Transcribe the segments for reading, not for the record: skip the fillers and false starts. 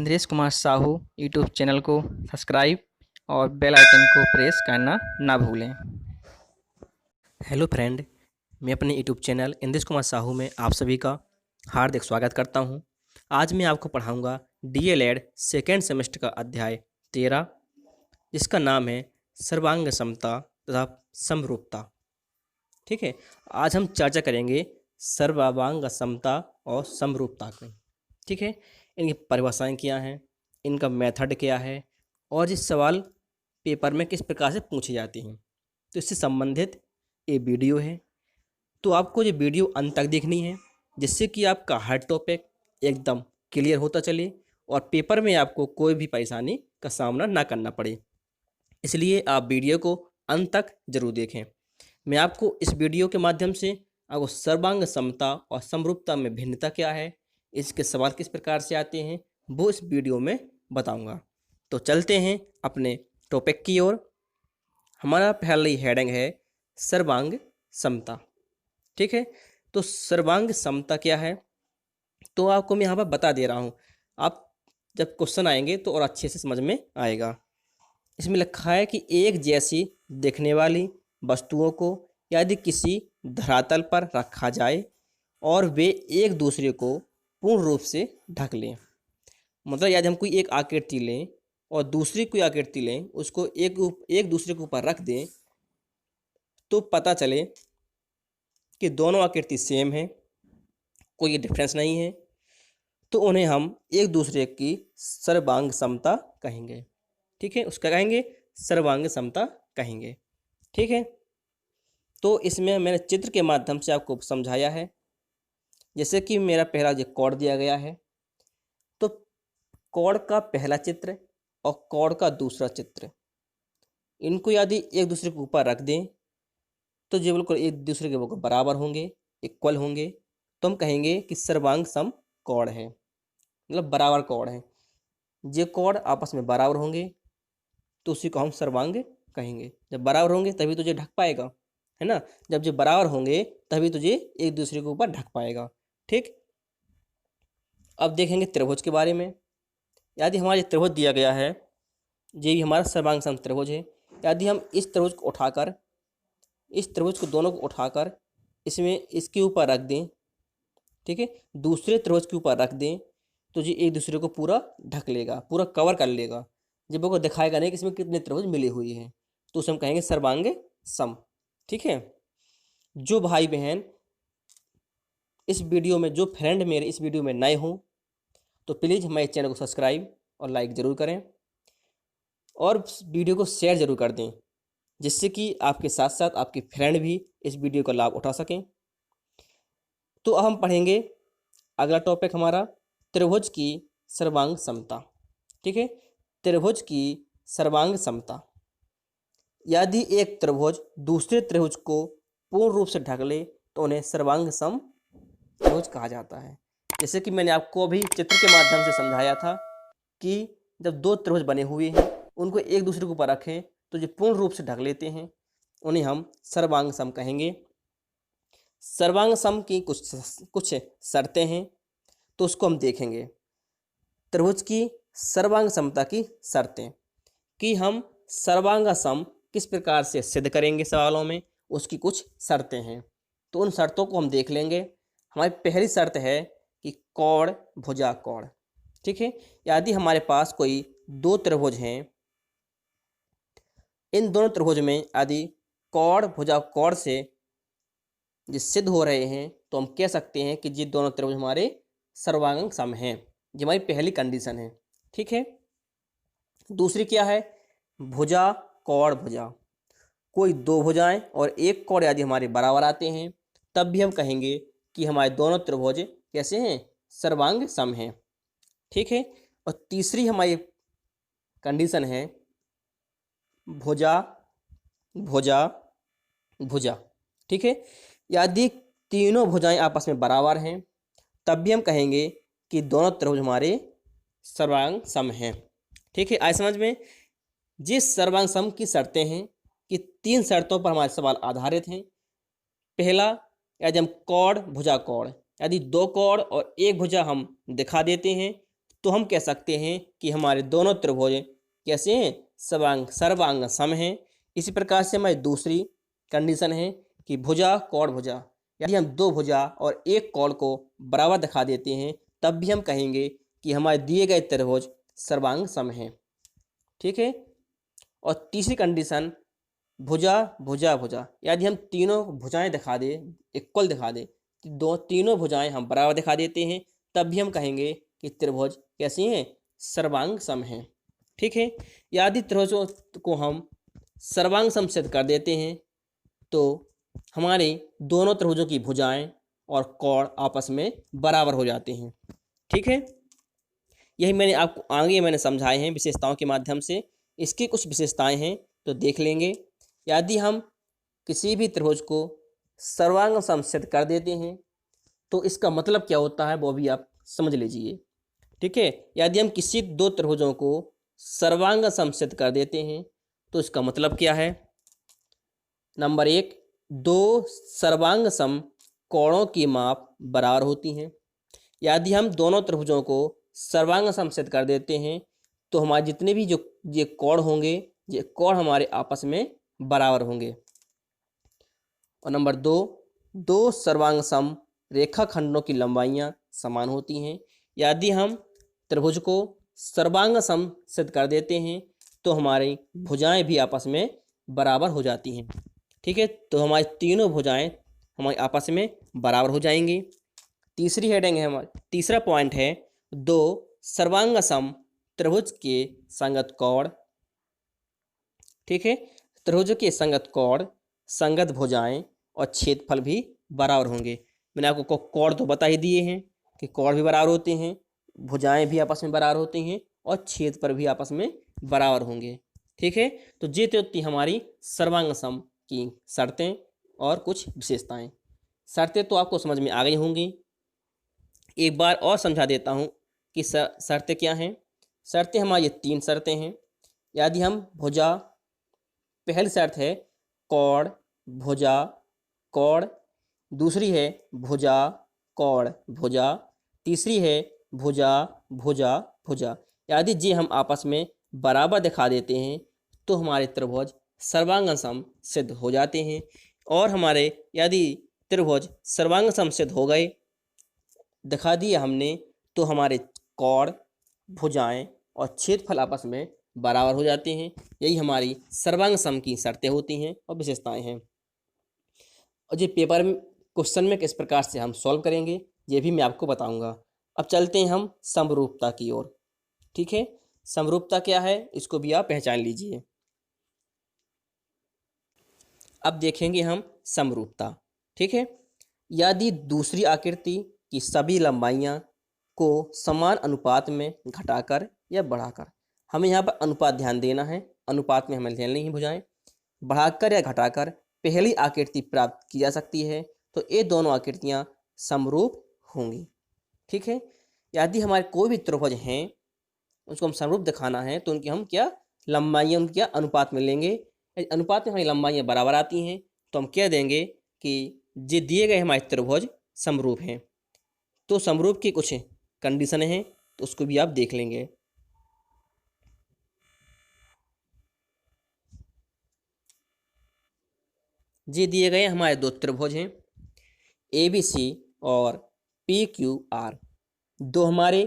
Indresh Kumar Sahu YouTube channel को subscribe और bell icon को प्रेस करना ना भूलें। हेलो फ्रेंड, मैं अपने यूट्यूब चैनल इंद्रेश कुमार साहू में आप सभी का हार्दिक स्वागत करता हूं। आज मैं आपको पढ़ाऊंगा डीएलएड सेकेंड सेमेस्टर का अध्याय 13, जिसका नाम है सर्वांग समता तथा समरूपता। ठीक है, आज हम चर्चा करेंगे सर्वांग समता और समरूपता की। ठीक है, इनकी परिभाषाएं क्या हैं, इनका मेथड क्या है और ये सवाल पेपर में किस प्रकार से पूछे जाते हैं, तो इससे संबंधित ये वीडियो है। तो आपको ये वीडियो अंत तक देखनी है, जिससे कि आपका हर टॉपिक एकदम क्लियर होता चले और पेपर में आपको कोई भी परेशानी का सामना ना करना पड़े। इसलिए आप वीडियो को अंत तक जरूर देखें। मैं आपको इस वीडियो के माध्यम से आपको सर्वांग समता और समरूपता में भिन्नता क्या है, इसके सवाल किस प्रकार से आते हैं, वो इस वीडियो में बताऊंगा। तो चलते हैं अपने टॉपिक की ओर। हमारा पहली हेडिंग है सर्वांग समता। ठीक है, तो सर्वांग समता क्या है, तो आपको मैं यहाँ पर बता दे रहा हूँ। आप जब क्वेश्चन आएंगे तो और अच्छे से समझ में आएगा। इसमें लिखा है कि एक जैसी दिखने वाली वस्तुओं को यदि किसी धरातल पर रखा जाए और वे एक दूसरे को पूर्ण रूप से ढक लें, मतलब यदि हम कोई एक आकृति लें और दूसरी कोई आकृति लें, उसको एक दूसरे के ऊपर रख दें, तो पता चले कि दोनों आकृति सेम है, कोई डिफरेंस नहीं है, तो उन्हें हम एक दूसरे की सर्वांग समता कहेंगे। ठीक है, उसका कहेंगे सर्वांग समता कहेंगे। ठीक है, तो इसमें मैंने चित्र के माध्यम से आपको समझाया है। जैसे कि मेरा पहला जो कोड दिया गया है, तो कोड का पहला चित्र और कोड का दूसरा चित्र, इनको यदि एक दूसरे के ऊपर रख दें तो जो बिल्कुल एक दूसरे के बराबर होंगे, इक्वल होंगे, तो हम कहेंगे कि सर्वांग सम कोड है, मतलब बराबर कोड है। ये कोड आपस में बराबर होंगे तो उसी को हम सर्वांग कहेंगे। जब बराबर होंगे तभी तुझे ढक पाएगा, है ना। जब जो बराबर होंगे तभी तुझे एक दूसरे के ऊपर ढक पाएगा। ठीक, अब देखेंगे त्रिभुज के बारे में। यदि हमारा त्रिभुज दिया गया है, ये भी हमारा सर्वांग सम त्रिभुज है। यदि हम इस त्रिभुज को उठाकर, इस त्रिभुज को दोनों को उठाकर इसमें इसके ऊपर रख दें, ठीक है, दूसरे त्रिभुज के ऊपर रख दें, तो जी एक दूसरे को पूरा ढक लेगा, पूरा कवर कर लेगा। जब वो दिखाएगा नहीं कि इसमें कितने त्रिभुज मिले हुए हैं, तो उसे हम कहेंगे सर्वांग सम। ठीक है, जो भाई बहन इस वीडियो में, जो फ्रेंड मेरे इस वीडियो में नए हों, तो प्लीज़ हमारे चैनल को सब्सक्राइब और लाइक ज़रूर करें और वीडियो को शेयर ज़रूर कर दें, जिससे कि आपके साथ साथ आपके फ्रेंड भी इस वीडियो का लाभ उठा सकें। तो अब हम पढ़ेंगे अगला टॉपिक हमारा त्रिभुज की सर्वांग समता। ठीक है, त्रिभुज की सर्वांग समता। यदि एक त्रिभुज दूसरे त्रिभुज को पूर्ण रूप से ढक ले तो उन्हें सर्वांग सम त्रिभुज कहा जाता है। जैसे कि मैंने आपको अभी चित्र के माध्यम से समझाया था कि जब दो त्रिभुज बने हुए हैं, उनको एक दूसरे के ऊपर रखें तो जो पूर्ण रूप से ढक लेते हैं, उन्हें हम सर्वांग सम कहेंगे। सर्वांग सम की कुछ शर्तें हैं, तो उसको हम देखेंगे। त्रिभुज की सर्वांग समता की शर्तें, कि हम सर्वांग सम किस प्रकार से सिद्ध करेंगे सवालों में, उसकी कुछ शर्तें हैं। तो उन शर्तों को हम देख लेंगे। हमारी पहली शर्त है कि कोण भुजा कोण। ठीक है, यदि हमारे पास कोई दो त्रिभुज हैं, इन दोनों त्रिभुज में यदि कोण भुजा कोण से जो सिद्ध हो रहे हैं, तो हम कह सकते हैं कि ये दोनों त्रिभुज हमारे सर्वांग सम हैं। ये हमारी पहली कंडीशन है। ठीक है, दूसरी क्या है, भुजा कोण भुजा। कोई दो भुजाएं और एक कोण यदि हमारे बराबर आते हैं, तब भी हम कहेंगे कि हमारे दोनों त्रिभुज कैसे हैं, सर्वांग सम हैं। ठीक है, और तीसरी हमारी कंडीशन है भुजा भुजा भुजा। ठीक है, यदि तीनों भुजाएं आपस में बराबर हैं, तब भी हम कहेंगे कि दोनों त्रिभुज हमारे सर्वांग सम हैं। ठीक है, आए समझ में। जिस सर्वांग सम की शर्तें हैं कि तीन शर्तों पर हमारे सवाल आधारित हैं। पहला, यदि हम कोण भुजा कोण, यदि दो कोण और एक भुजा हम दिखा देते हैं, तो हम कह सकते हैं कि हमारे दोनों त्रिभुज कैसे हैं, सर्वांग सम हैं। इसी प्रकार से हमारी दूसरी कंडीशन है कि भुजा कोण भुजा, यदि हम दो भुजा और एक कोण को बराबर दिखा देते हैं तब भी हम कहेंगे कि हमारे दिए गए त्रिभुज सर्वांग सम हैं। ठीक है। और तीसरी कंडीशन भुजा भुजा भुजा, यदि हम तीनों भुजाएं दिखा दे, इक्वल दिखा दे, तीनों भुजाएं हम बराबर दिखा देते हैं तब भी हम कहेंगे कि त्रिभुज कैसी हैं, सर्वांग सम हैं। ठीक है। यदि त्रिभुजों को हम सर्वांग सम सिद्ध कर देते हैं तो हमारे दोनों त्रिभुजों की भुजाएं और कोण आपस में बराबर हो जाते हैं। ठीक है। यही मैंने आपको आगे मैंने समझाए हैं विशेषताओं के माध्यम से। इसकी कुछ विशेषताएं हैं तो देख लेंगे। यदि हम किसी भी त्रिभुज को सर्वांग सम सिद्ध कर देते हैं तो इसका मतलब क्या होता है वो भी आप समझ लीजिए। ठीक है। यदि हम किसी दो त्रिभुजों को सर्वांग सम सिद्ध कर देते हैं तो इसका मतलब क्या है। नंबर 1, दो सर्वांग सम कोणों की माप बराबर होती हैं। यदि हम दोनों त्रिभुजों को सर्वांग सम सिद्ध कर देते हैं तो हमारे जितने भी जो ये कोण होंगे, ये कोण हमारे आपस में बराबर होंगे। और नंबर 2, दो सर्वांग सम रेखाखंडों की लंबाइयाँ समान होती हैं। यदि हम त्रिभुज को सर्वांग सम सिद्ध कर देते हैं तो हमारी भुजाएं भी आपस में बराबर हो जाती हैं। ठीक है। तो हमारी तीनों भुजाएं हमारी आपस में बराबर हो जाएंगी। तीसरी हेडिंग है हमारी, तीसरा पॉइंट है दो सर्वांग सम त्रिभुज के संगत कोण। ठीक है। त्रिभुज के संगत कोण, संगत भुजाएं और छेदफल भी बराबर होंगे। मैंने आपको कोण तो बता ही दिए हैं कि कोण भी बराबर होते हैं, भुजाएं भी आपस में बराबर होती हैं और छेदफल भी आपस में बराबर होंगे। ठीक है। तो ये तो थी हमारी सर्वांग सम की शर्तें और कुछ विशेषताएं। शर्तें तो आपको समझ में आ गई होंगी। एक बार और समझा देता हूं कि शर्तें क्या हैं। शर्तें हमारी 3 शर्तें हैं। यदि हम भुजा, पहली शर्त है कोण भुजा कोण, दूसरी है भुजा कोण भुजा, तीसरी है भुजा भुजा भुजा। यदि ये हम आपस में बराबर दिखा देते हैं तो हमारे त्रिभुज सर्वांग सम सिद्ध हो जाते हैं। और हमारे यदि त्रिभुज सर्वांग सम सिद्ध हो गए, दिखा दिया हमने, तो हमारे कोण, भुजाएं और छेदफल आपस में बराबर हो जाते हैं। यही हमारी सर्वांग सम की शर्तें होती हैं और विशेषताएं हैं। और ये पेपर में क्वेश्चन में किस प्रकार से हम सॉल्व करेंगे ये भी मैं आपको बताऊंगा। अब चलते हैं हम समरूपता की ओर। ठीक है। समरूपता क्या है इसको भी आप पहचान लीजिए। अब देखेंगे हम समरूपता। ठीक है। यदि दूसरी आकृति की सभी लंबाइयाँ को समान अनुपात में घटाकर या बढ़ाकर, हमें यहाँ पर अनुपात ध्यान देना है, अनुपात में हमें लेनी है भुजाएं, बढ़ाकर या घटाकर पहली आकृति प्राप्त की जा सकती है तो ये दोनों आकृतियाँ समरूप होंगी। ठीक है। यदि हमारे कोई भी त्रिभुज हैं उसको हम समरूप दिखाना है तो उनकी हम क्या लंबाइयाँ उनकी क्या अनुपात में लेंगे। यदि अनुपात में हमारी लंबाइयाँ बराबर आती हैं तो हम कह देंगे कि ये दिए गए हमारे त्रिभुज समरूप हैं। तो समरूप की कुछ कंडीशन हैं तो उसको भी आप देख लेंगे। ये दिए गए हमारे दो त्रिभुज हैं ABC और PQR। दो हमारे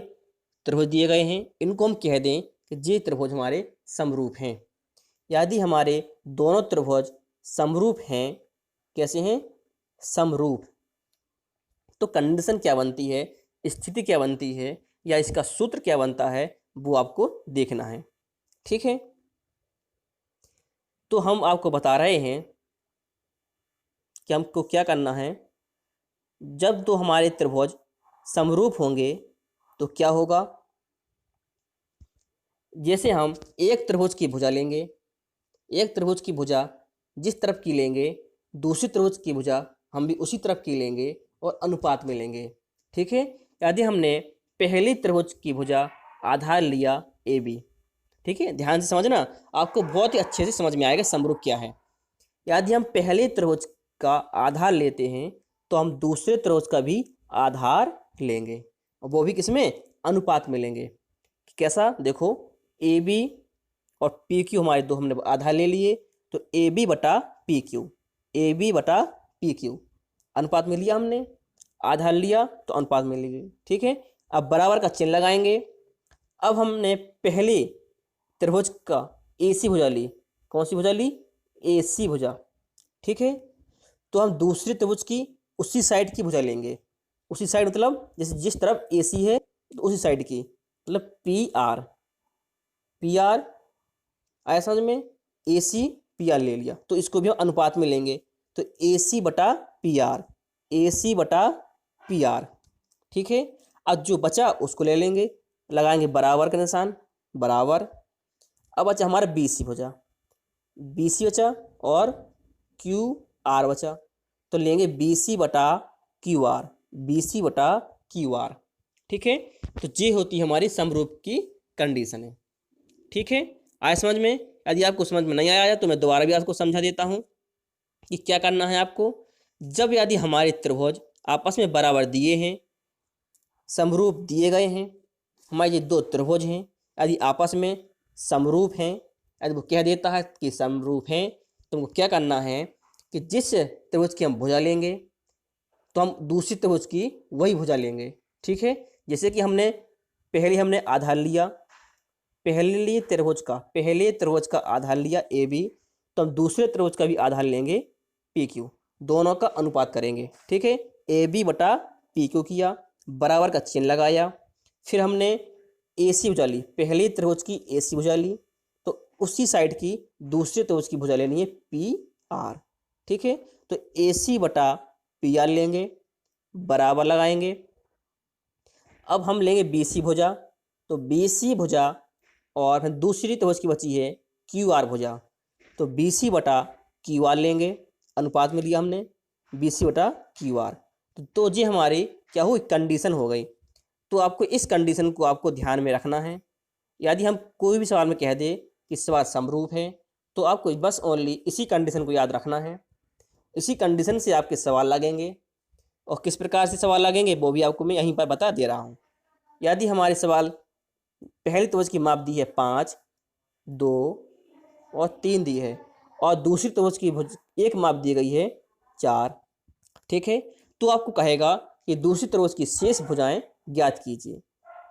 त्रिभुज दिए गए हैं, इनको हम कह दें कि ये त्रिभुज हमारे समरूप हैं। यदि हमारे दोनों त्रिभुज समरूप हैं, कैसे हैं, समरूप, तो कंडीशन क्या बनती है, स्थिति क्या बनती है या इसका सूत्र क्या बनता है वो आपको देखना है। ठीक है। तो हम आपको बता रहे हैं कि हमको क्या करना है। जब दो हमारे त्रिभुज समरूप होंगे तो क्या होगा, जैसे हम एक त्रिभुज की भुजा लेंगे, एक त्रिभुज की भुजा जिस तरफ की लेंगे दूसरी त्रिभुज की भुजा हम भी उसी तरफ की लेंगे और अनुपात में लेंगे। ठीक है। यदि हमने पहली त्रिभुज की भुजा आधार लिया AB, ठीक है, ध्यान से समझना, आपको बहुत ही अच्छे से समझ में आएगा समरूप क्या है। यदि हम पहले त्रिभुज का आधार लेते हैं तो हम दूसरे त्रिभुज का भी आधार लेंगे और वो भी किसमें, अनुपात में लेंगे। कैसा, देखो ए बी और पी क्यू हमारे दो हमने आधार ले लिए, तो ए बी बटा पी क्यू, ए बी बटा पी क्यू, अनुपात में लिया हमने, आधार लिया तो अनुपात में लिए। ठीक है, अब बराबर का चिन्ह लगाएंगे। अब हमने पहले त्रिभुज का ए सी भुजा ली, कौन सी भुजा ली, ए सी भुजा। ठीक है, तो हम दूसरे त्रिभुज की उसी साइड की भुजा लेंगे, उसी साइड मतलब जैसे जिस तरफ ए सी है तो उसी साइड की, मतलब पी आर, पी आर आया समझ में, ए सी पी आर ले लिया, तो इसको भी हम अनुपात में लेंगे, तो ए सी बटा पी आर, ए सी बटा पी आर। ठीक है, अब जो बचा उसको ले लेंगे, लगाएंगे बराबर का निशान, बराबर। अब बचा हमारा बी सी बचा, बी सी बचा और क्यू आर बचा, तो लेंगे बी सी बटा क्यू आर, बी सी बटा क्यू आर। ठीक है, तो ये होती है हमारी समरूप की कंडीशन है। ठीक है, आया समझ में? यदि आपको समझ में नहीं आया तो मैं दोबारा भी आपको समझा देता हूँ कि क्या करना है आपको। जब यदि हमारे त्रिभुज आपस में बराबर दिए हैं, समरूप दिए गए हैं, हमारे ये दो त्रिभुज हैं, यदि आपस में समरूप हैं, यदि वो कह देता है कि समरूप हैं, तो हमको क्या करना है कि जिस त्रिभुज की हम भुजा लेंगे तो हम दूसरी त्रिभुज की वही भुजा लेंगे। ठीक है, जैसे कि हमने आधार लिया, पहले त्रिभुज का आधार लिया ए बी, तो हम दूसरे त्रिभुज का भी आधार लेंगे पी क्यू, दोनों का अनुपात करेंगे। ठीक है, ए बी बटा पी क्यू किया, बराबर का चिन्ह लगाया, फिर हमने ए सी भुजा ली, पहले त्रिभुज की ए सी भुजा ली, तो उसी साइड की दूसरे त्रिभुज की भुजा लेनी है पी आर। ठीक है, तो ए सी बटा पी आर लेंगे, बराबर लगाएंगे। अब हम लेंगे बी सी भुजा, तो बी सी भुजा और फिर दूसरी त्रिभुज की बची है क्यू आर भुजा, तो बी सी बटा क्यू आर लेंगे, अनुपात में लिया हमने बी सी बटा क्यू आर। तो ये हमारी क्या हुई, कंडीशन हो गई। तो आपको इस कंडीशन को आपको ध्यान में रखना है। यदि हम कोई भी सवाल में कह दे कि सवाल समरूप है, तो आपको बस ओनली इसी कंडीशन को याद रखना है। इसी कंडीशन से आपके सवाल लगेंगे, और किस प्रकार से सवाल लगेंगे वो भी आपको मैं यहीं पर बता दे रहा हूँ। यदि हमारे सवाल पहली त्रिभुज की माप दी है 5, 2 और 3 दी है, और दूसरी त्रिभुज की एक माप दी गई है 4। ठीक है, तो आपको कहेगा कि दूसरी त्रिभुज की शेष भुजाएं ज्ञात कीजिए।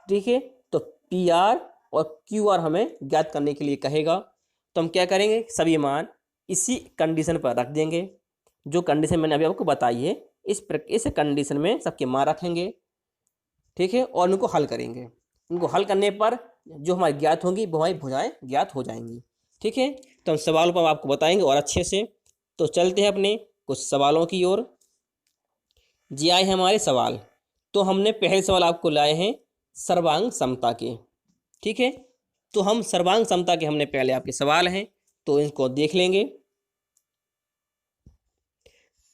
ठीक है, तो पी आर और क्यू आर हमें ज्ञात करने के लिए कहेगा, तो हम क्या करेंगे, सभी मान इसी कंडीशन पर रख देंगे, जो कंडीशन मैंने अभी आपको बताई है। इस कंडीशन में सबके मान रखेंगे। ठीक है, और उनको हल करेंगे। उनको हल करने पर जो हमारी ज्ञात होंगी वो हमारी भुजाएं ज्ञात हो जाएंगी। ठीक है, तो हम सवालों पर आपको बताएंगे और अच्छे से। तो चलते हैं अपने कुछ सवालों की ओर। जी आए हैं हमारे सवाल। तो हमने पहले सवाल आपको लाए हैं सर्वांग समता के। ठीक है, तो हम सर्वांग समता के हमने पहले आपके सवाल हैं, तो इनको देख लेंगे।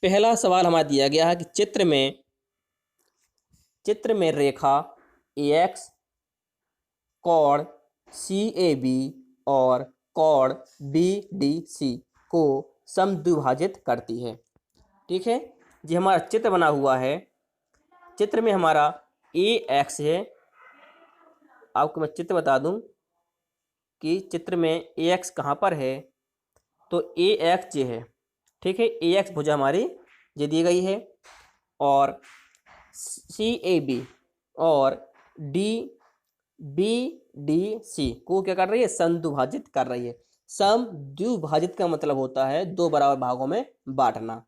पहला सवाल हमारा दिया गया है कि चित्र में रेखा AX कोण CAB और कोण BDC को समद्विभाजित करती है। ठीक है, ये हमारा चित्र बना हुआ है। चित्र में हमारा AX है। आपको मैं चित्र बता दूं कि चित्र में AX कहाँ पर है, तो AX ये है। ठीक है, AX भुजा हमारी ये दी गई है, और CAB और BDC को क्या कर रही है, समद्विभाजित कर रही है। समद्विभाजित का मतलब होता है दो बराबर भागों में बांटना।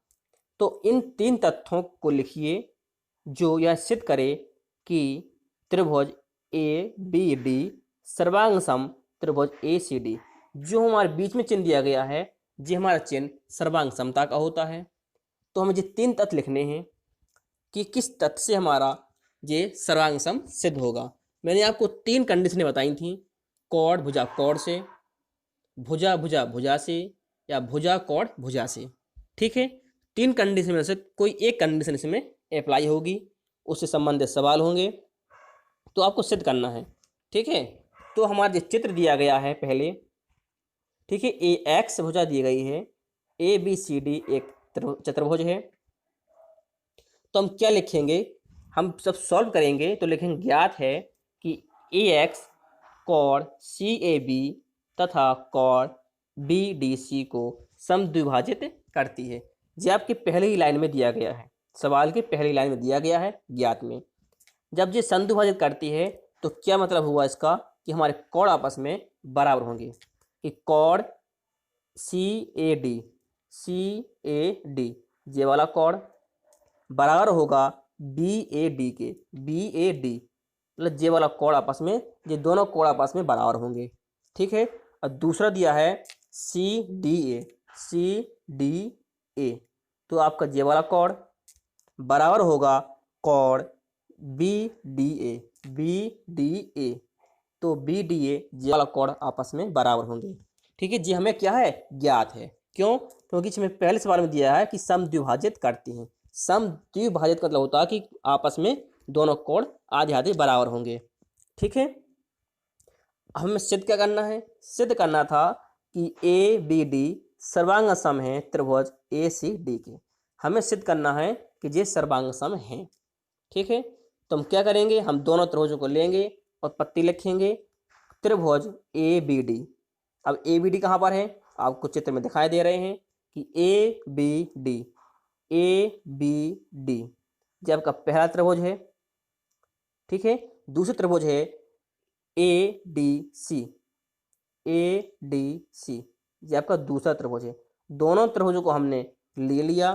तो इन तीन तथ्यों को लिखिए जो यह सिद्ध करे कि त्रिभुज ABD सर्वांग सम त्रिभुज ACD। जो हमारे बीच में चिन्ह दिया गया है, ये हमारा चिन्ह सर्वांग समता का होता है। तो हमें ये तीन तथ्य लिखने हैं कि किस तथ्य से हमारा ये सर्वांग सम सिद्ध होगा। मैंने आपको तीन कंडीशनें बताई थी, कोण भुजा कोण से, भुजा भुजा भुजा से, या भुजा कोण भुजा से। ठीक है, तीन कंडीशन में से कोई एक कंडीशन इसमें अप्लाई होगी, उससे संबंधित सवाल होंगे, तो आपको सिद्ध करना है। ठीक है, तो हमारा जो चित्र दिया गया है पहले, ठीक है, AX भुजा दी गई है, ABCD एक चतुर्भुज है। तो हम क्या लिखेंगे, हम सब सॉल्व करेंगे तो लिखेंगे ज्ञात है कि AX कॉड CAB तथा कॉड BDC को समद्विभाजित करती है। ये आपकी पहली ही लाइन में दिया गया है, सवाल की पहली लाइन में दिया गया है ज्ञात में। जब ये समद्विभाजित करती है तो क्या मतलब हुआ इसका कि हमारे कॉड आपस में बराबर होंगे, कि कॉड CAD ये वाला कॉड बराबर होगा BAD के, BAD मतलब ये वाला कॉड आपस में, ये दोनों कॉड आपस में बराबर होंगे। ठीक है। और दूसरा दिया है CDA तो आपका ये वाला कॉड बराबर होगा कॉड BDA तो BDA ये वाला कॉड आपस में बराबर होंगे। ठीक है जी, हमें क्या है ज्ञात है। क्यों? क्योंकि हमें पहले सवाल में दिया है कि समद्विभाजित करती हैं। समद्विभाजित मतलब होता है कि आपस में दोनों कोण आधे आधे बराबर होंगे। ठीक है। हमें सिद्ध क्या करना है? सिद्ध करना था कि ABD सर्वांग सम है त्रिभुज ACD के। हमें सिद्ध करना है कि ये सर्वांग सम है। ठीक है। तो हम क्या करेंगे, हम दोनों त्रिभुजों को लेंगे और पट्टी लिखेंगे त्रिभुज ABD। अब ABD कहाँ पर है? आपको चित्र में दिखाई दे रहे हैं कि ABD ये आपका पहला त्रिभुज है। ठीक है। दूसरा त्रिभुज है ADC ये आपका दूसरा त्रिभुज है। दोनों त्रिभुजों को हमने ले लिया।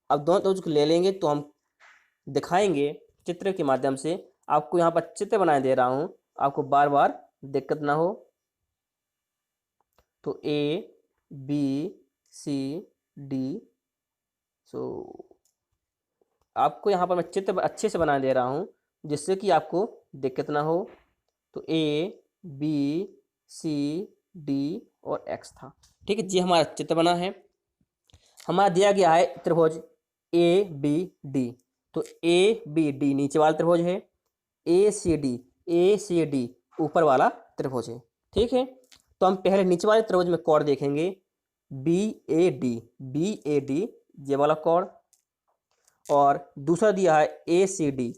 अब दोनों त्रिभुज को ले लेंगे तो हम दिखाएंगे चित्र के माध्यम से। आपको यहाँ पर चित्र बनाए दे रहा हूँ, आपको बार बार दिक्कत ना हो। तो ABCD आपको यहाँ पर मैं चित्र अच्छे से बना दे रहा हूँ जिससे कि आपको दिक्कत ना हो। तो ABCD और X था। ठीक है जी, हमारा चित्र बना है। हमारा दिया गया है त्रिभुज ABD। तो ABD नीचे वाला त्रिभुज है, ACD ऊपर वाला त्रिभुज है। ठीक है। तो हम पहले नीचे वाले त्रिभुज में कोण देखेंगे BAD ये वाला कोण, और दूसरा दिया है ACD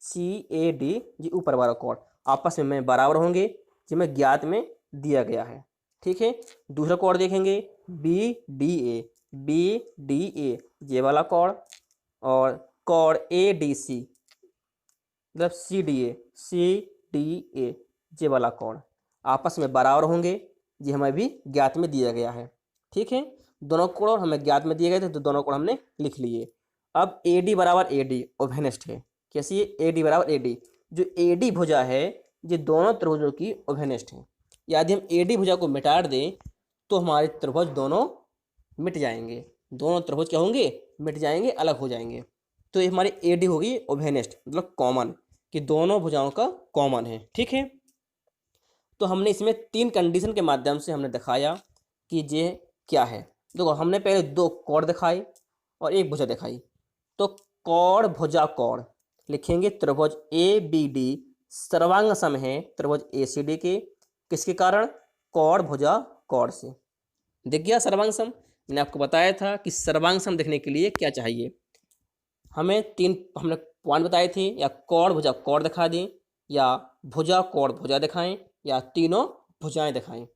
CAD ये ऊपर वाला कोण, आपस में बराबर होंगे जिसमें ज्ञात में दिया गया है। ठीक है। दूसरा कोण देखेंगे BDA ये वाला कोण, और कोण ADC मतलब CDA ये वाला कोण आपस में बराबर होंगे, ये हमें भी ज्ञात में दिया गया है। ठीक है। दोनों कोण हमें ज्ञात में दिए गए थे तो दोनों कोण हमने लिख लिए। अब AD बराबर AD उभयनिष्ठ है। कैसी है? AD बराबर AD। जो AD भुजा है ये दोनों त्रिभुजों की उभयनिष्ठ है। यदि हम AD भुजा को मिटा दें तो हमारे त्रिभुज दोनों मिट जाएंगे। दोनों त्रिभुज क्या होंगे? मिट जाएंगे, अलग हो जाएंगे। तो ये हमारी AD होगी उभयनिष्ठ मतलब कॉमन, कि दोनों भुजाओं का कॉमन है। ठीक है। तो हमने इसमें 3 कंडीशन के माध्यम से हमने दिखाया कि ये क्या है। देखो, हमने पहले 2 कोण दिखाए और 1 भुजा दिखाई। तो कोण भुजा कोण लिखेंगे त्रिभुज ABD सर्वांग सम है त्रिभुज ACD के। किसके कारण? कोण भुजा कोण से। दिख गया सर्वांग सम? मैंने आपको बताया था कि सर्वांग सम दिखने के लिए क्या चाहिए। हमें 3 हमने पॉइंट बताए थे, या कोण भुजा कोण दिखा दें, या भुजा कोण भुजा दिखाएं, या तीनों भुजाएं दिखाएं।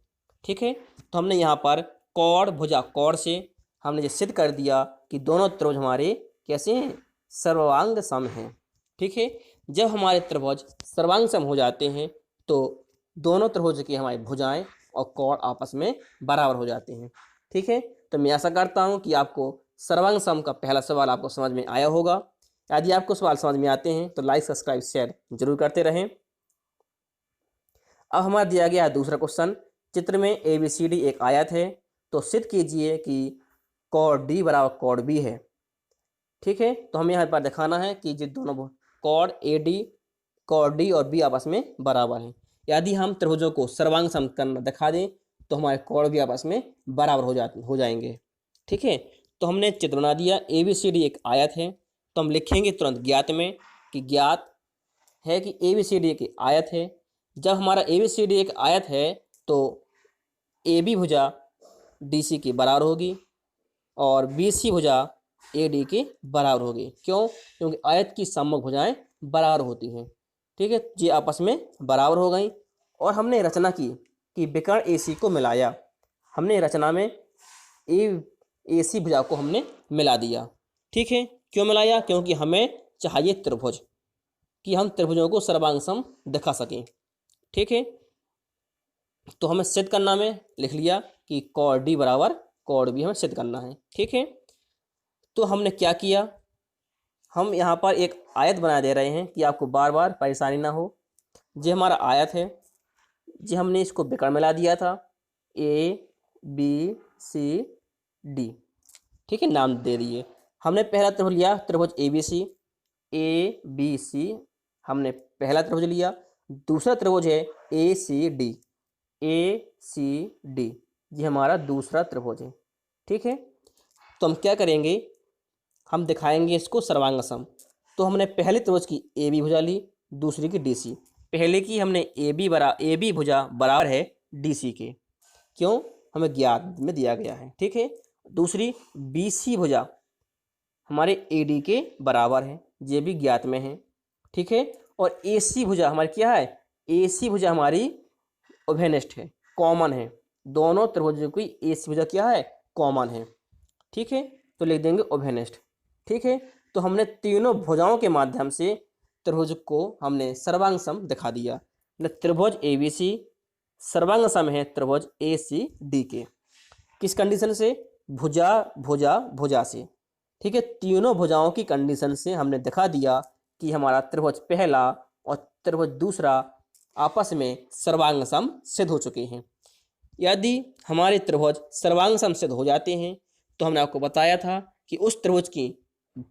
ठीक है। तो हमने यहाँ पर कोण भुजा कोण से हमने ये सिद्ध कर दिया कि दोनों त्रिभुज हमारे कैसे हैं? सर्वांग सम हैं। ठीक है। जब हमारे त्रिभुज सर्वांग सम हो जाते हैं तो दोनों त्रिभुज की हमारी भुजाएं और कोण आपस में बराबर हो जाते हैं। ठीक है। तो मैं आशा करता हूँ कि आपको सर्वांग सम का पहला सवाल आपको समझ में आया होगा। यदि आपको सवाल समझ में आते हैं तो लाइक सब्सक्राइब शेयर जरूर करते रहें। अब हमारा दिया गया दूसरा क्वेश्चन। चित्र में ABCD एक आयत है, तो सिद्ध कीजिए कि कोण D बराबर कोण B है। ठीक है। तो हमें यहाँ पर दिखाना है कि ये दोनों कोण D और B आपस में बराबर हैं। यदि हम त्रिभुजों को सर्वांग सम करना दिखा दें तो हमारे कोण भी आपस में बराबर हो जाएंगे। ठीक है। तो हमने चित्र बना दिया। ABCD एक आयत है, तो हम लिखेंगे तुरंत ज्ञात में कि ज्ञात है कि ABCD एक आयत है। जब हमारा ABCD एक आयत है तो AB भुजा DC के बराबर होगी और BC भुजा AD के बराबर होगी। क्यों? क्योंकि आयत की सम्मुख भुजाएं बराबर होती हैं। ठीक है, ये आपस में बराबर हो गई और हमने रचना की कि विकर्ण AC को मिलाया। हमने रचना में AC भुजा को हमने मिला दिया। ठीक है, क्यों मिलाया? क्योंकि हमें चाहिए त्रिभुज, कि हम त्रिभुजों को सर्वांग सम दिखा सकें। ठीक है, तो हमें सिद्ध करना में लिख लिया कि कॉड डी बराबर कॉड बी हमें सिद्ध करना है। ठीक है, तो हमने क्या किया, हम यहाँ पर एक आयत बना दे रहे हैं कि आपको बार बार परेशानी ना हो। ये हमारा आयत है, जी हमने इसको विकर्ण मिला दिया था ABCD। ठीक है, नाम दे दिए। हमने पहला त्रिभुज लिया, त्रिभुज ABC हमने पहला त्रिभुज लिया। दूसरा त्रिभुज है ACD ये हमारा दूसरा त्रिभुज है। ठीक है, तो हम क्या करेंगे, हम दिखाएंगे इसको सर्वांग सम। तो हमने पहले त्रिभुज की AB भुजा ली, दूसरी की DC। पहले की हमने AB भुजा बराबर है DC के, क्यों? हमें ज्ञात में दिया गया है। ठीक है, दूसरी BC भुजा हमारे AD के बराबर है, ये भी ज्ञात में है। ठीक है, और AC भुजा हमारी क्या है? AC भुजा हमारी उभयनिष्ठ है, कॉमन है। दोनों त्रिभुजों की AC भुजा क्या है? कॉमन है। ठीक है, तो लिख देंगे उभयनिष्ठ। ठीक है, तो हमने तीनों भुजाओं के माध्यम से त्रिभुज को हमने सर्वांग सम दिखा दिया। त्रिभुज ABC सर्वांग सम है त्रिभुज ACD के। किस कंडीशन से? भुजा भुजा भुजा से। ठीक है, तीनों भुजाओं की कंडीशन से हमने दिखा दिया कि हमारा त्रिभुज पहला और त्रिभुज दूसरा आपस में सर्वांग सम सिद्ध हो चुके हैं। यदि हमारे त्रिभुज सर्वांग सम सिद्ध हो जाते हैं तो हमने आपको बताया था कि उस त्रिभुज की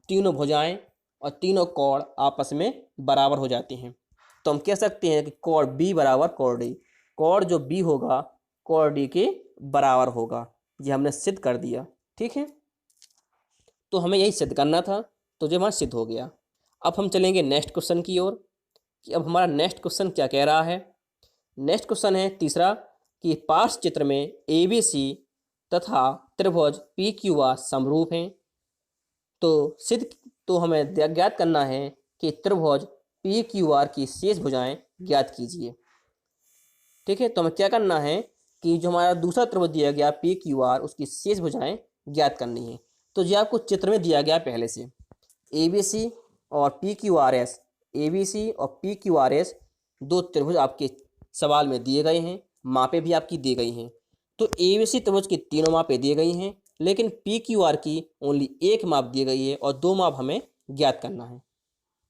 तीनों भुजाएं और तीनों कोण आपस में बराबर हो जाते हैं। तो हम कह सकते हैं कि कोण B बराबर कोण D। कोण जो B होगा कोण D के बराबर होगा। ये हमने सिद्ध कर दिया। ठीक है, तो हमें यही सिद्ध करना था, तो जो हमारा सिद्ध हो गया। अब हम चलेंगे नेक्स्ट क्वेश्चन की ओर कि अब हमारा नेक्स्ट क्वेश्चन क्या कह रहा है। नेक्स्ट क्वेश्चन है तीसरा कि पार्श्व चित्र में ABC तथा त्रिभुज PQR समरूप हैं। तो हमें ज्ञात करना है कि त्रिभुज PQR की शेष भुजाएं ज्ञात कीजिए। ठीक है, तो हमें क्या करना है कि जो हमारा दूसरा त्रिभुज दिया गया PQR उसकी शेष भुजाएं ज्ञात करनी है। तो ये आपको चित्र में दिया गया पहले से ABC और PQRS। ABC और PQRS दो त्रिभुज आपके सवाल में दिए गए हैं, मापें भी आपकी दी गई हैं। तो ABC त्रिभुज की तीनों मापें दी गई हैं, लेकिन PQR की ओनली एक माप दी गई है और दो माप हमें ज्ञात करना है।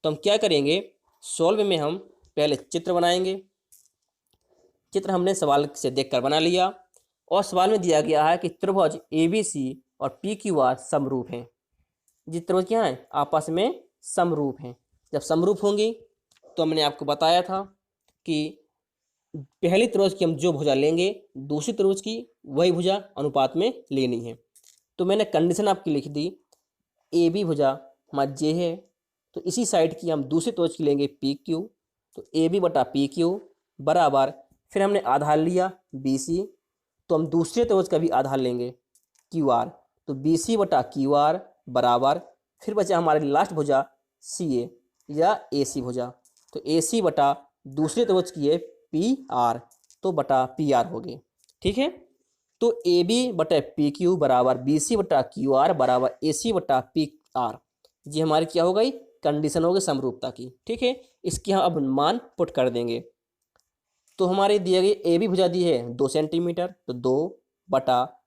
तो हम क्या करेंगे, सॉल्व में हम पहले चित्र बनाएंगे। चित्र हमने सवाल से देखकर बना लिया और सवाल में दिया गया है कि त्रिभुज ABC और PQR समरूप हैं। ये त्रिभुज क्या है? आपस में समरूप हैं। जब समरूप होंगी तो हमने आपको बताया था कि पहली त्रिभुज की हम जो भुजा लेंगे दूसरी त्रिभुज की वही भुजा अनुपात में लेनी है। तो मैंने कंडीशन आपकी लिख दी, AB भुजा हमारी जे है तो इसी साइड की हम दूसरी त्रिभुज की लेंगे PQ। तो AB बटा PQ बराबर, फिर हमने आधार लिया BC, तो हम दूसरे त्रिभुज का भी आधार लेंगे QR। तो BC बटा QR बराबर, फिर बचा हमारी लास्ट भुजा CA या AC भुजा। तो AC बटा दूसरे त्रिभुज की है PR, तो बटा PR हो गई। ठीक है, तो AB बटा PQ बराबर BC बटा QR बराबर AC बटा PR। ये हमारी क्या हो गई? कंडीशन हो गई समरूपता की। ठीक है, इसकी हम अब मान पुट कर देंगे। तो हमारे दिए गए AB भुजा दी है 2 सेंटीमीटर, तो 2 बटा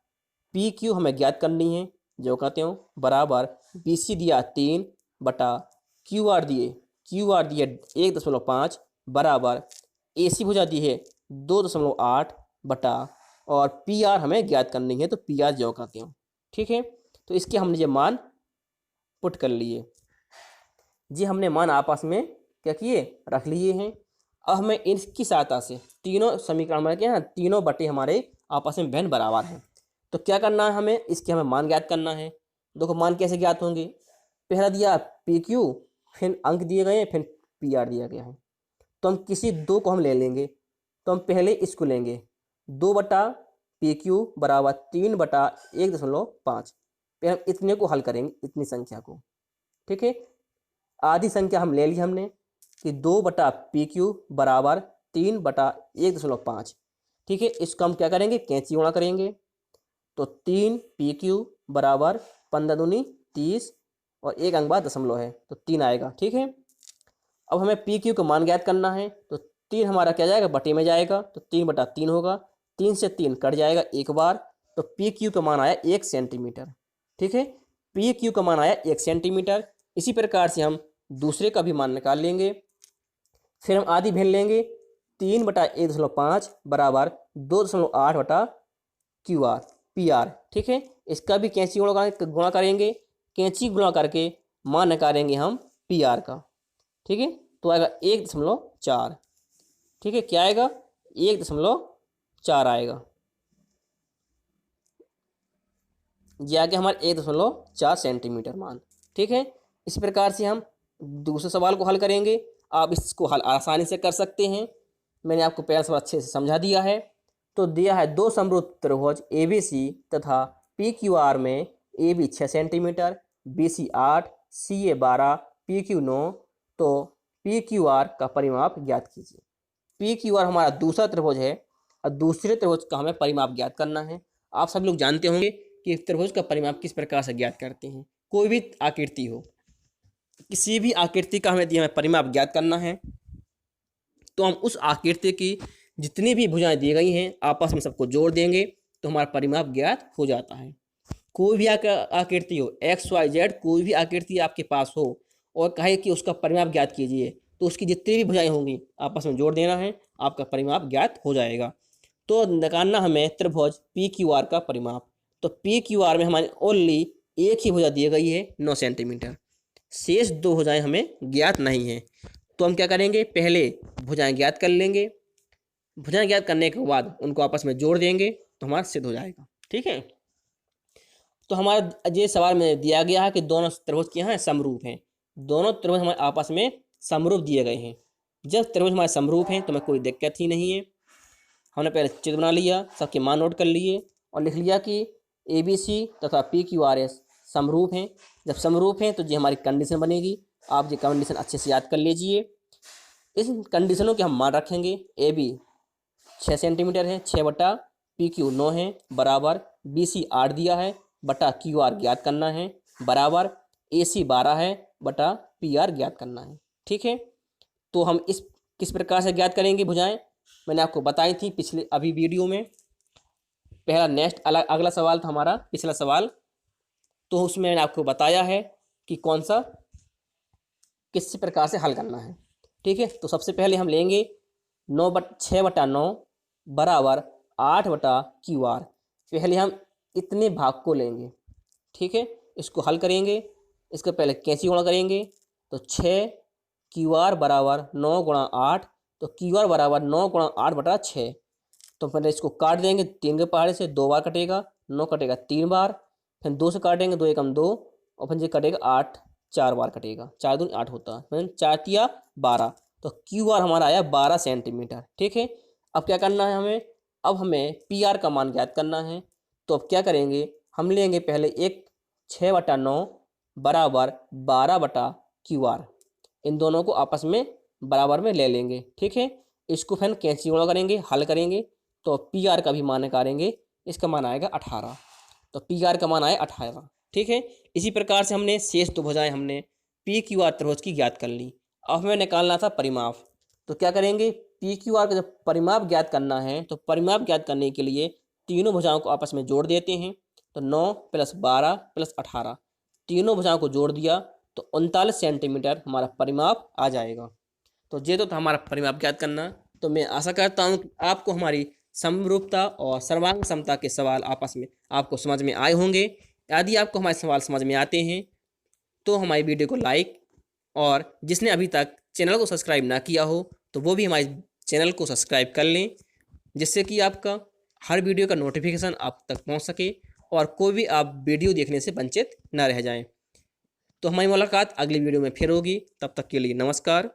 PQ हमें ज्ञात करनी है जो कहते हो बराबर BC दिया 3 बटा QR दिए 1.5 बराबर AC भुजा दी है 2.8 बटा और PR हमें ज्ञात करनी है, तो PR जो कहते हो। ठीक है, तो इसके हमने ये मान पुट कर लिए। जी हमने मान आपस में क्या किए? रख लिए हैं। अब हमें इसकी सहायता से तीनों समीकरण हमारे क्या हैं, तीनों बटे हमारे आपस में भिन्न बराबर हैं। तो क्या करना है हमें? इसके हमें मान ज्ञात करना है। देखो मान कैसे ज्ञात होंगे, पहला दिया PQ, फिर अंक दिए गए हैं, फिर PR दिया गया है। तो हम किसी दो को हम ले लेंगे। तो हम पहले इसको लेंगे 2 बटा PQ बराबर 3 बटा 1.5। फिर हम इतने को हल करेंगे, इतनी संख्या को। ठीक है, आधी संख्या हम ले ली हमने, कि 2/PQ बराबर 3/1.5। ठीक है, इसको हम क्या करेंगे, कैंची गुणा करेंगे। तो 3PQ बराबर 15 दूनी 30 और 1 अंक बाद दशमलव है तो 3 आएगा। ठीक है, अब हमें PQ का मान ज्ञात करना है। तो 3 हमारा क्या जाएगा, बटे में जाएगा, तो 3/3 होगा। 3 से 3 कट जाएगा एक बार, तो PQ का मान आया 1 सेंटीमीटर। ठीक है, PQ का मान आया 1 सेंटीमीटर। इसी प्रकार से हम दूसरे का भी मान निकाल लेंगे। फिर हम आधी भेज लेंगे, 3/1.5 बराबर 2.8/QR PR। ठीक है, इसका भी कैंची गुणा करेंगे। कैंची गुणा करके मान निकालेंगे हम PR का। ठीक है, तो आएगा 1.4। ठीक है, क्या आएगा, 1.4 आएगा। यह आ गया हमारा 1.4 सेंटीमीटर मान। ठीक है, इस प्रकार से हम दूसरे सवाल को हल करेंगे। आप इसको हल आसानी से कर सकते हैं, मैंने आपको पहला सवाल अच्छे से समझा दिया है। तो दिया है दो समरूप त्रिभुज ABC तथा PQR में AB 6 centimetre, BC 8, CA 12, PQ 9। तो PQR का परिमाप ज्ञात कीजिए। PQR हमारा दूसरा त्रिभुज है और दूसरे त्रिभुज का हमें परिमाप ज्ञात करना है। आप सब लोग जानते होंगे कि त्रिभुज का परिमाप किस प्रकार से ज्ञात करते हैं। कोई भी आकृति हो, किसी भी आकृति का हमें परिमाप ज्ञात करना है, तो हम उस आकृति की जितनी भी भुजाएं दी गई हैं आपस में सबको जोड़ देंगे तो हमारा परिमाप ज्ञात हो जाता है। कोई भी आकृति हो, XYZ कोई भी आकृति आपके पास हो और कहे कि उसका परिमाप ज्ञात कीजिए, तो उसकी जितनी भी भुजाएं होंगी आपस में जोड़ देना है, आपका परिमाप ज्ञात हो जाएगा। तो निकालना हमें त्रिभुज PQR का परिमाप। तो PQR में हमारी ओनली एक ही भुजा दी गई है 9 सेंटीमीटर, शेष दो भुजाएं हमें ज्ञात नहीं हैं। तो हम क्या करेंगे, पहले भुजाएं ज्ञात कर लेंगे। भुजाएं ज्ञात करने के बाद उनको आपस में जोड़ देंगे तो हमारा सिद्ध हो जाएगा। ठीक है, तो हमारा ये सवाल में दिया गया है कि दोनों त्रिभुज क्या हैं, समरूप हैं। दोनों त्रिभुज हमारे आपस में समरूप दिए गए हैं। जब त्रिभुज हमारे समरूप हैं तो हमें कोई दिक्कत ही नहीं है। हमने पहले चित्र बना लिया, सबके मान नोट कर लिए और लिख लिया कि ABC तथा PQRS समरूप हैं। जब समरूप हैं तो ये हमारी कंडीशन बनेगी। आप ये कंडीशन अच्छे से याद कर लीजिए। इस कंडीशनों के हम मान रखेंगे। AB 6 सेंटीमीटर है, 6/PQ 9 है, बराबर BC 8 दिया है, बटा QR ज्ञात करना है, बराबर AC 12 है, बटा PR ज्ञात करना है। ठीक है, तो हम इस किस प्रकार से ज्ञात करेंगे भुजाएं, मैंने आपको बताई थी पिछले अभी वीडियो में। पहला नेक्स्ट अगला सवाल था हमारा पिछला सवाल, तो उसमें मैंने आपको बताया है कि कौन सा किस प्रकार से हल करना है। ठीक है, तो सबसे पहले हम लेंगे 6/9 बराबर 8/QR। पहले हम इतने भाग को लेंगे। ठीक है, इसको हल करेंगे। इसका पहले कैंची गुणा करेंगे, तो 6QR बराबर 9 गुणा 8, तो QR बराबर 9 गुणा 8/6। तो पहले इसको काट देंगे, 3 के पहाड़े से 2 बार कटेगा, 9 कटेगा 3 बार, फिर 2 से काटेंगे, 2 एकम 2 और फिर ये कटेगा 8 4 बार कटेगा, 4 दूनी 8 होता है, फिर 4 तिया 12। तो QR हमारा आया 12 सेंटीमीटर। ठीक है, अब क्या करना है हमें, अब हमें PR का मान ज्ञात करना है। तो अब क्या करेंगे, हम लेंगे पहले एक 6/9 बराबर 12/QR। इन दोनों को आपस में बराबर में ले लेंगे। ठीक है, इसको फिर कैंची गुणा करेंगे, हल करेंगे, तो PR का भी मान निकालेंगे। इसका मान आएगा 18। तो PR का मान आया 18। ठीक है, इसी प्रकार से हमने शेष दो भुजाएं हमने PQR त्रिभुज की ज्ञात कर ली। अब हमें निकालना था परिमाप। तो क्या करेंगे, PQR का जब परिमाप ज्ञात करना है तो परिमाप ज्ञात करने के लिए तीनों भुजाओं को आपस में जोड़ देते हैं। तो 9 + 12 + 18, तीनों भुजाओं को जोड़ दिया तो 39 सेंटीमीटर हमारा परिमाप आ जाएगा। तो ये तो था हमारा परिमाप ज्ञात करना। तो मैं आशा करता हूँ कि आपको हमारी समरूपता और सर्वांग समता के सवाल आपस में आपको समझ में आए होंगे। यदि आपको हमारे सवाल समझ में आते हैं तो हमारी वीडियो को लाइक, और जिसने अभी तक चैनल को सब्सक्राइब ना किया हो तो वो भी हमारे चैनल को सब्सक्राइब कर लें, जिससे कि आपका हर वीडियो का नोटिफिकेशन आप तक पहुंच सके और कोई भी आप वीडियो देखने से वंचित ना रह जाएं। तो हमारी मुलाकात अगली वीडियो में फिर होगी, तब तक के लिए नमस्कार।